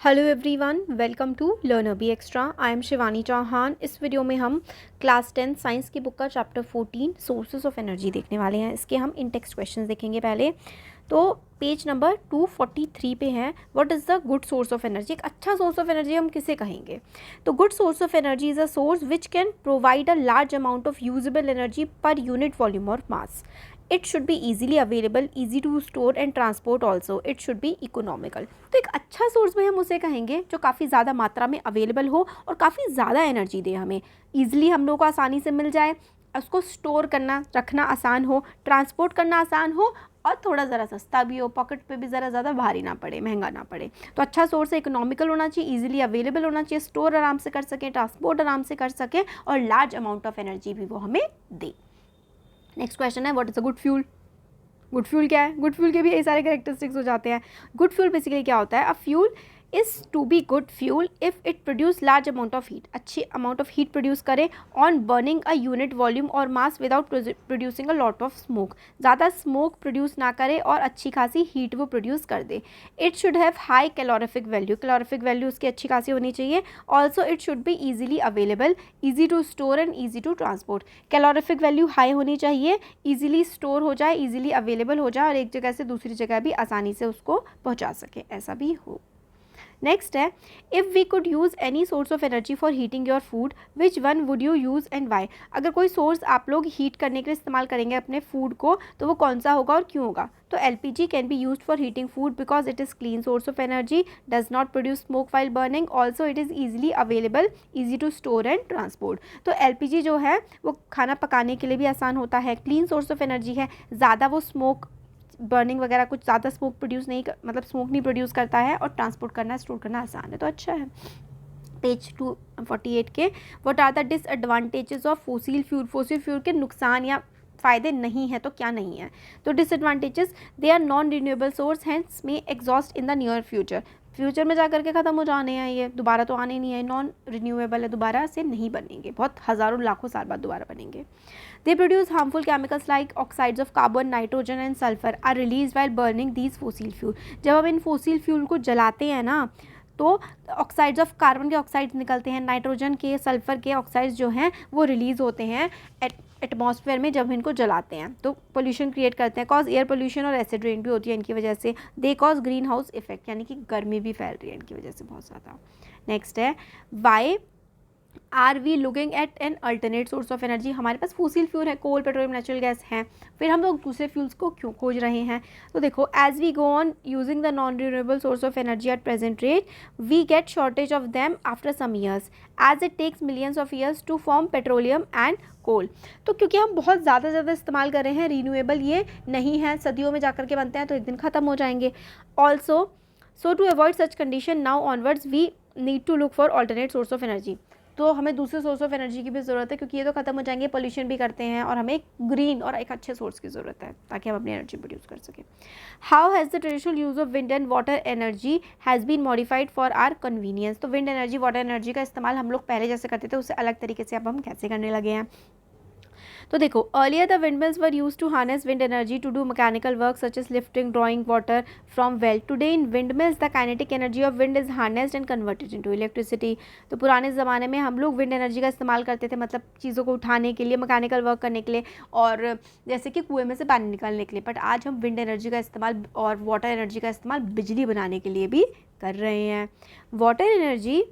Hello everyone, welcome to learner B extra. I am Shivani Chauhan. इस video में हम class 10 science की बुक का चैप्टर 14 सोर्सेज ऑफ एनर्जी देखने वाले हैं। इसके हम इन टेक्स्ट क्वेश्चंस देखेंगे। पहले तो पेज नंबर 243 पे है, what is the good source of energy. एक अच्छा सोर्स ऑफ एनर्जी हम किसे कहेंगे? तो good source of energy is a source which can provide a large amount of usable energy per unit volume और मास. It should be easily available, easy to store and transport also. It should be economical. तो एक अच्छा source में हम उसे कहेंगे जो काफ़ी ज़्यादा मात्रा में अवेलेबल हो और काफ़ी ज़्यादा एनर्जी दे हमें, ईजिली हम लोग को आसानी से मिल जाए, उसको स्टोर करना रखना आसान हो, ट्रांसपोर्ट करना आसान हो और थोड़ा ज़रा सस्ता भी हो, पॉकेट पे भी ज़रा ज़्यादा भारी ना पड़े, महंगा ना पड़े। तो अच्छा सोर्स इकोनॉमिकल होना चाहिए, ईजिली अवेलेबल होना चाहिए, स्टोर आराम से कर सकें, ट्रांसपोर्ट आराम से कर सकें और लार्ज अमाउंट ऑफ एनर्जी भी वो हमें दे। नेक्स्ट क्वेश्चन है, what is a good fuel. Good fuel क्या है? गुड फ्यूल के भी यही सारे कैरेक्टरिस्टिक्स हो जाते हैं। गुड फ्यूल बेसिकली क्या होता है? A fuel is to be good fuel if it produce large amount of heat, अच्छी अमाउंट ऑफ हीट प्रोड्यूस करे on burning a unit volume और mass without producing a lot of smoke, ज़्यादा smoke produce ना करे और अच्छी खासी heat वो प्रोड्यूस कर दे। It should have high calorific value, calorific value उसकी अच्छी खासी होनी चाहिए। Also it should be easily available, easy to store and easy to transport. Calorific value high होनी चाहिए, ईजिली स्टोर हो जाए, ईजिली अवेलेबल हो जाए और एक जगह से दूसरी जगह भी आसानी से उसको पहुंचा सके, ऐसा भी हो। नेक्स्ट है, if we could use any source of energy for heating your food, which one would you use and why. अगर कोई सोर्स आप लोग हीट करने के लिए इस्तेमाल करेंगे अपने फूड को, तो वो कौन सा होगा और क्यों होगा? तो LPG can be used for heating food because it is clean source of energy, does not produce smoke while burning, also it is easily available, easy to store and transport. तो LPG जो है वो खाना पकाने के लिए भी आसान होता है, क्लीन सोर्स ऑफ एनर्जी है, ज़्यादा वो स्मोक बर्निंग वगैरह कुछ ज़्यादा स्मोक प्रोड्यूस नहीं मतलब स्मोक नहीं प्रोड्यूस करता है और ट्रांसपोर्ट करना स्टोर करना आसान है, तो अच्छा है। पेज 248 के, what are the disadvantages of fossil fuel. Fossil fuel के नुकसान या फ़ायदे नहीं है तो क्या नहीं है? तो disadvantages, they are non renewable source, hence may exhaust in the near future. Future में जा करके ख़त्म हो जाने हैं, ये दोबारा तो आने नहीं है, नॉन रिन्यूएबल है, दोबारा से नहीं बनेंगे, बहुत हज़ारों लाखों साल बाद दोबारा बनेंगे। They produce harmful chemicals like oxides of carbon, nitrogen and sulphur are release while burning these fossil fuel. जब हम इन फोसिल फ्यूल को जलाते हैं ना, तो ऑक्साइड्स ऑफ कार्बन के ऑक्साइड्स निकलते हैं, नाइट्रोजन के, सल्फर के ऑक्साइड्स जो हैं वो रिलीज़ होते हैं एटमॉस्फेयर में जब इनको जलाते हैं, तो पोल्यूशन क्रिएट करते हैं, कॉज एयर पोल्यूशन और एसिड रेन भी होती है इनकी वजह से। They cause green house effect, यानी कि गर्मी भी फैल रही है इनकी वजह से बहुत ज़्यादा। नेक्स्ट है, why are we looking at an alternate source of energy. हमारे पास फॉसिल फ्यूल है, कोल, पेट्रोलियम, नेचुरल गैस हैं, फिर हम लोग दूसरे फ्यूल्स को क्यों खोज रहे हैं? तो देखो, as we go on using the non renewable source of energy at present rate, we get shortage of them after some years as it takes millions of years to form petroleum and coal. तो क्योंकि हम बहुत ज़्यादा इस्तेमाल कर रहे हैं, renewable ये नहीं है, सदियों में जाकर के बनते हैं, तो एक दिन ख़त्म हो जाएंगे। Also so to avoid such condition now onwards we need to look for alternate source of energy. तो हमें दूसरे सोर्स ऑफ एनर्जी की भी ज़रूरत है, क्योंकि ये तो ख़त्म हो जाएंगे, पोल्यूशन भी करते हैं, और हमें एक ग्रीन और एक अच्छे सोर्स की ज़रूरत है ताकि हम अपनी एनर्जी प्रोड्यूस कर सकें। How has the traditional use of wind and water energy has been modified for our convenience. तो विंड एनर्जी, वाटर एनर्जी का इस्तेमाल हम लोग पहले जैसे करते थे उससे अलग तरीके से अब हम कैसे करने लगे हैं? तो देखो, earlier the windmills were use to harness wind energy to do mechanical work such as lifting, drawing water from well. Today in windmills the kinetic energy of wind is harnessed and converted into electricity. तो पुराने ज़माने में हम लोग wind energy का इस्तेमाल करते थे, मतलब चीज़ों को उठाने के लिए, मैकेनिकल वर्क करने के लिए, और जैसे कि कुएं में से पानी निकालने के लिए। बट आज हम विंड एनर्जी का इस्तेमाल और वाटर एनर्जी का इस्तेमाल बिजली बनाने के लिए भी कर रहे हैं। Water energy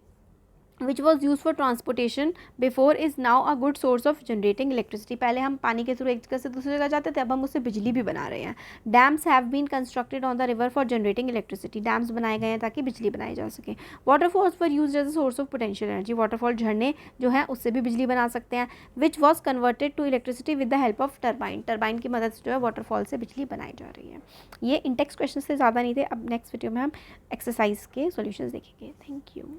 which was used for transportation before is now a good source of generating electricity। पहले हम पानी के थ्रू एक जगह से दूसरी जगह जाते थे, अब हम उससे बिजली भी बना रहे हैं। Dams have been constructed on the river for generating electricity. Dams बनाए गए हैं ताकि बिजली बनाई जा सके। Waterfalls were used as a source of potential energy. Waterfall, झरने जो हैं उससे भी बिजली बना सकते हैं। Which was converted to electricity with the help of turbine. Turbine की मदद से जो है वाटरफॉल से बिजली बनाई जा रही है। ये इंटेक्स क्वेश्चन से ज़्यादा नहीं थे। अब नेक्स्ट वीडियो में हम एक्सरसाइज के सॉल्यूशंस देखेंगे। Thank you.